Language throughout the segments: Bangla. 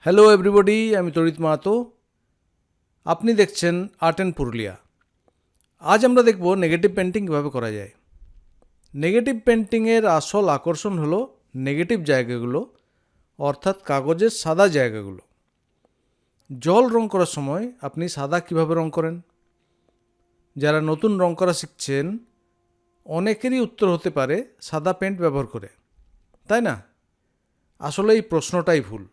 হ্যালো এভরিবডি, আমি তরিত মাহাতো। আপনি দেখছেন আর্ট অ্যান্ড পুরুলিয়া। আজ আমরা দেখব নেগেটিভ পেন্টিং কীভাবে করা যায়। নেগেটিভ পেন্টিংয়ের আসল আকর্ষণ হলো নেগেটিভ জায়গাগুলো, অর্থাৎ কাগজের সাদা জায়গাগুলো। জল রং করার সময় আপনি সাদা কিভাবে রং করেন? যারা নতুন রং করা শিখছেন অনেকেরই উত্তর হতে পারে সাদা পেন্ট ব্যবহার করে, তাই না? আসলে এই প্রশ্নটাই ভুল।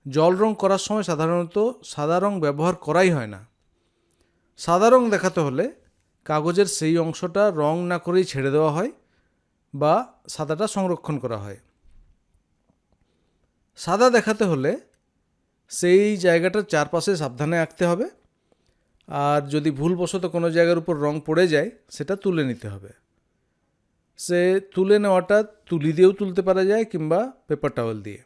জল রং করার সময় সাধারণত সাদা রং ব্যবহার করাই হয় না। সাদা রং দেখাতে হলে কাগজের সেই অংশটা রং না করেই ছেড়ে দেওয়া হয় বা সাদাটা সংরক্ষণ করা হয়। সাদা দেখাতে হলে সেই জায়গাটার চারপাশে সাবধানে আঁকতে হবে, আর যদি ভুলবশত কোনো জায়গার উপর রং পড়ে যায় সেটা তুলে নিতে হবে। সে তুলে নেওয়াটা তুলি দিয়েও তুলতে পারা যায় কিংবা পেপার টাওয়েল দিয়ে।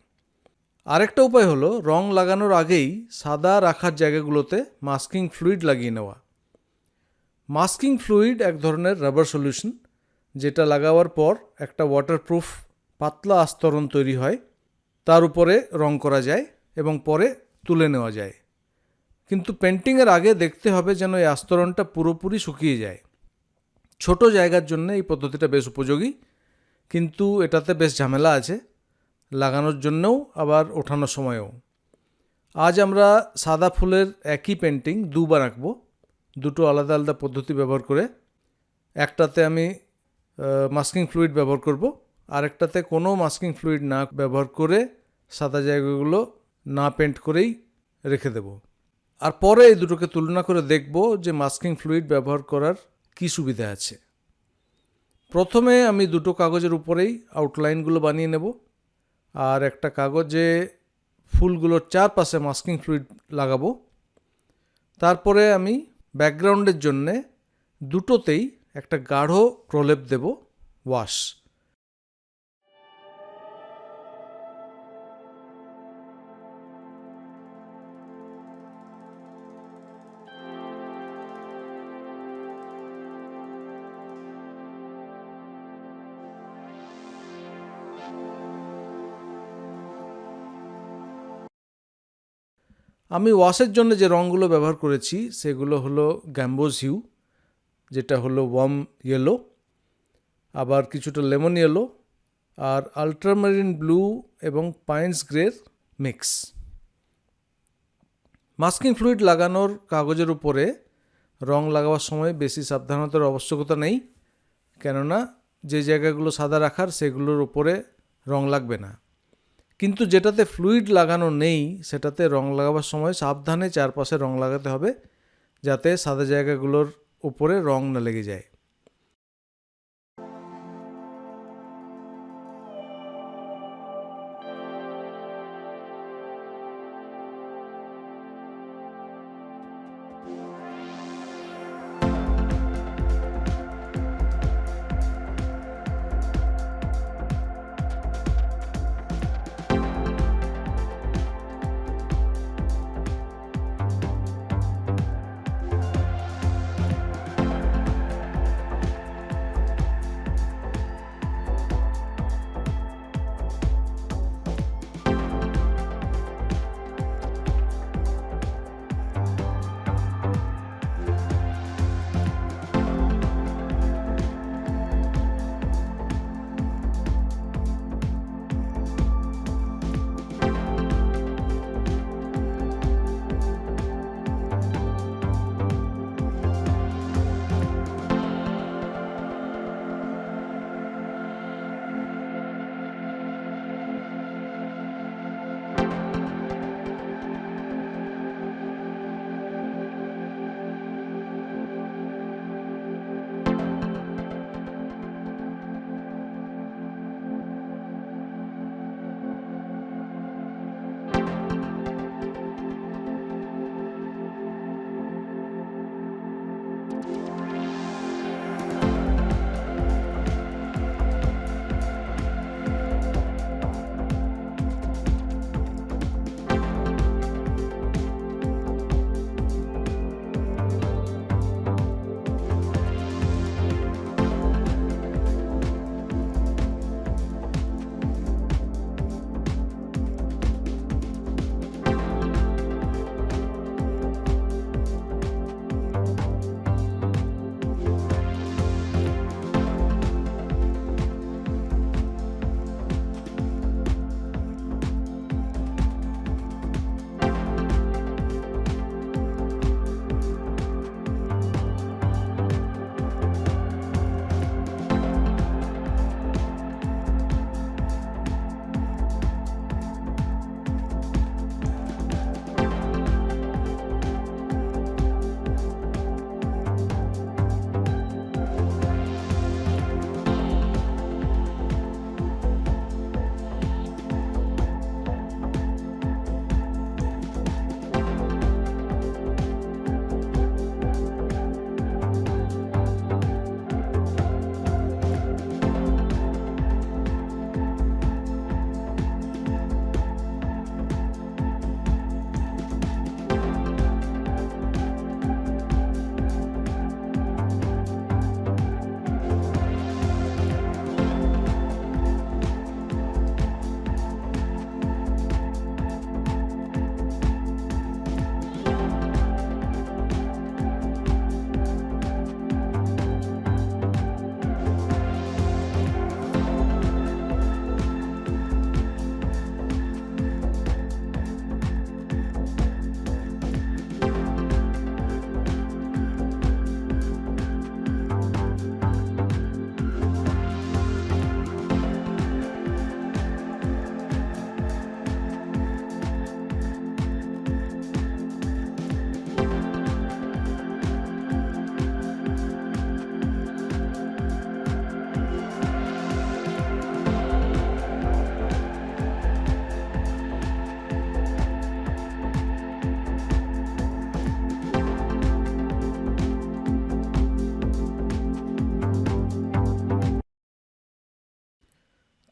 আরেকটা উপায় হলো রং লাগানোর আগেই সাদা রাখার জায়গাগুলোতে মাস্কিং ফ্লুইড লাগিয়ে নেওয়া। মাস্কিং ফ্লুইড এক ধরনের রাবার সলিউশন, যেটা লাগাবার পর একটা ওয়াটারপ্রুফ পাতলা আস্তরণ তৈরি হয়। তার উপরে রং করা যায় এবং পরে তুলে নেওয়া যায়। কিন্তু পেন্টিংয়ের আগে দেখতে হবে যেন এই আস্তরণটা পুরোপুরি শুকিয়ে যায়। ছোট জায়গার জন্য এই পদ্ধতিটা বেশ উপযোগী, কিন্তু এটাতে বেশ ঝামেলা আছে, লাগানোর জন্যও আবার ওঠানোর সময়ও। আজ আমরা সাদা ফুলের একই পেন্টিং দুবার আঁকবো, দুটো আলাদা আলাদা পদ্ধতি ব্যবহার করে। একটাতে আমি মাস্কিং ফ্লুইড ব্যবহার করব, আরেকটাতে কোনো মাস্কিং ফ্লুইড না ব্যবহার করে সাদা জায়গাগুলো না পেন্ট করেই রেখে দেব। আর পরে এই দুটোকে তুলনা করে দেখব যে মাস্কিং ফ্লুইড ব্যবহার করার কী সুবিধা আছে। প্রথমে আমি দুটো কাগজের উপরেই আউটলাইনগুলো বানিয়ে নেব, আর একটা কাগজে ফুলগুলোর চারপাশে মাস্কিং ফ্লুইড লাগাবো। তারপরে আমি ব্যাকগ্রাউন্ডের জন্যে দুটোতেই একটা গাঢ় প্রলেপ দেব, ওয়াশ। আমি ওয়াশের জন্য যে রঙগুলো ব্যবহার করেছি সেগুলো হলো গ্যাম্বোজ হিউ, যেটা হলো ওয়ার্ম ইয়েলো, আবার কিছুটা লেমন ইয়েলো, আর আল্ট্রামেরিন ব্লু এবং পাইন্স গ্রের মিক্স। মাস্কিং ফ্লুইড লাগানোর কাগজের উপরে রং লাগাবার সময় বেশি সাবধানতার আবশ্যকতা নেই, কেননা যে জায়গাগুলো সাদা রাখার সেগুলোর উপরে রং লাগবে না। কিন্তু যেটাতে ফ্লুইড লাগানো নেই সেটাতে রং লাগাবার সময় সাবধানে চারপাশে রং লাগাতে হবে, যাতে সাদা জায়গাগুলোর উপরে রং না লেগে যায়।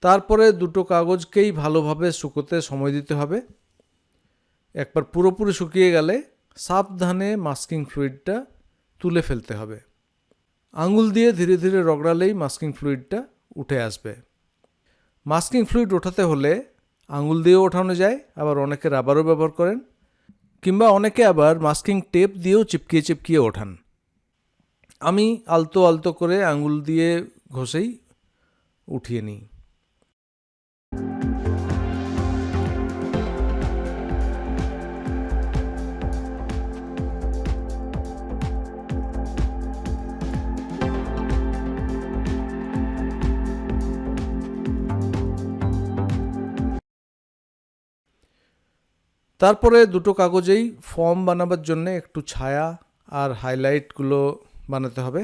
তারপরে দুটো কাগজকেই ভালোভাবে শুকোতে সময় দিতে হবে। একবার পুরোপুরি শুকিয়ে গেলে সাবধানে মাস্কিং ফ্লুইডটা তুলে ফেলতে হবে। আঙুল দিয়ে ধীরে ধীরে রগড়ালেই মাস্কিং ফ্লুইডটা উঠে আসবে। মাস্কিং ফ্লুইড ওঠাতে হলে আঙুল দিয়েও ওঠানো যায়, আবার অনেকে রাবারও ব্যবহার করেন, কিংবা অনেকে আবার মাস্কিং টেপ দিয়েও চিপকিয়ে চিপকিয়ে ওঠান। আমি আলতো আলতো করে আঙুল দিয়ে ঘষেই উঠিয়ে নিই। তারপরে দুটো কাগজেই ফর্ম বানাবার জন্য একটু ছায়া আর হাইলাইটগুলো বানাতে হবে।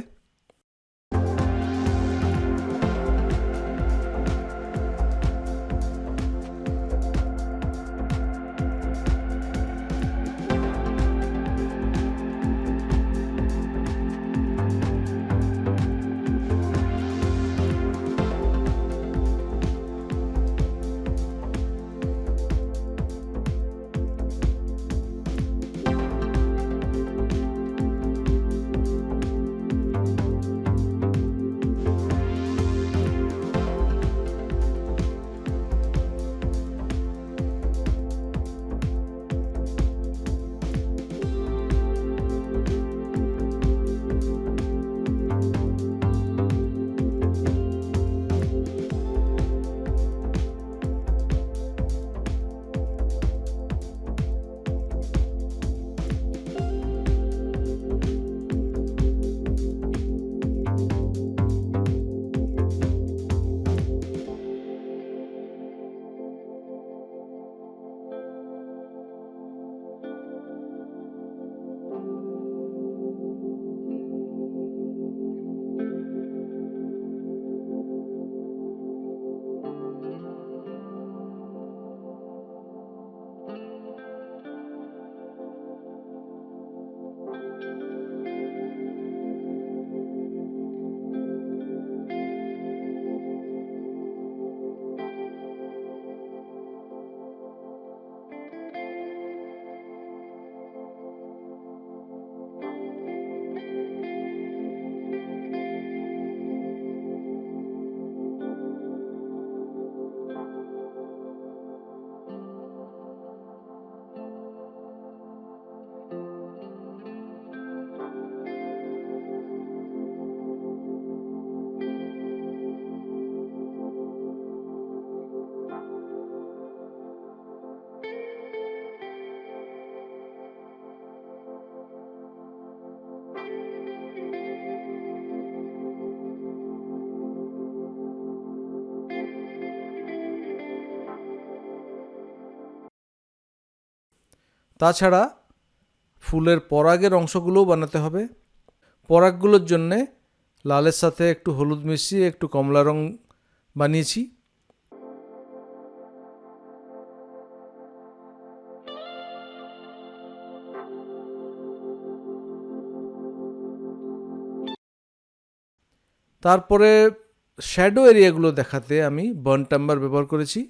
তাছাড়া ফুলের পরাগের অংশগুলোও বানাতে হবে। পরাগগুলোর জন্যে লালের সাথে একটু হলুদ মিশিয়ে একটু কমলা রং বানিয়েছি। তারপরে শ্যাডো এরিয়াগুলো দেখাতে আমি বার্ন টাম্বার ব্যবহার করেছি।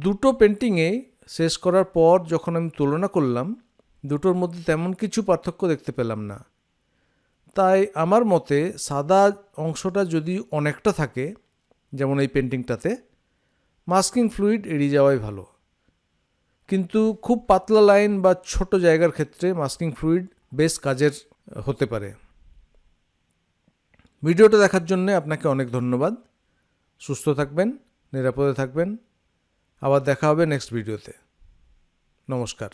দুটো পেন্টিংয়ে শেষ করার পর যখন আমি তুলনা করলাম, দুটোর মধ্যে তেমন কিছু পার্থক্য দেখতে পেলাম না। তাই আমার মতে সাদা অংশটা যদি অনেকটা থাকে, যেমন এই পেন্টিংটাতে, মাস্কিং ফ্লুইড এড়িয়ে যাওয়াই ভালো। কিন্তু খুব পাতলা লাইন বা ছোট জায়গার ক্ষেত্রে মাস্কিং ফ্লুইড বেশ কাজের হতে পারে। ভিডিওটা দেখার জন্য আপনাকে অনেক ধন্যবাদ। সুস্থ থাকবেন, নিরাপদে থাকবেন। আবার দেখা হবে নেক্সট ভিডিওতে। নমস্কার।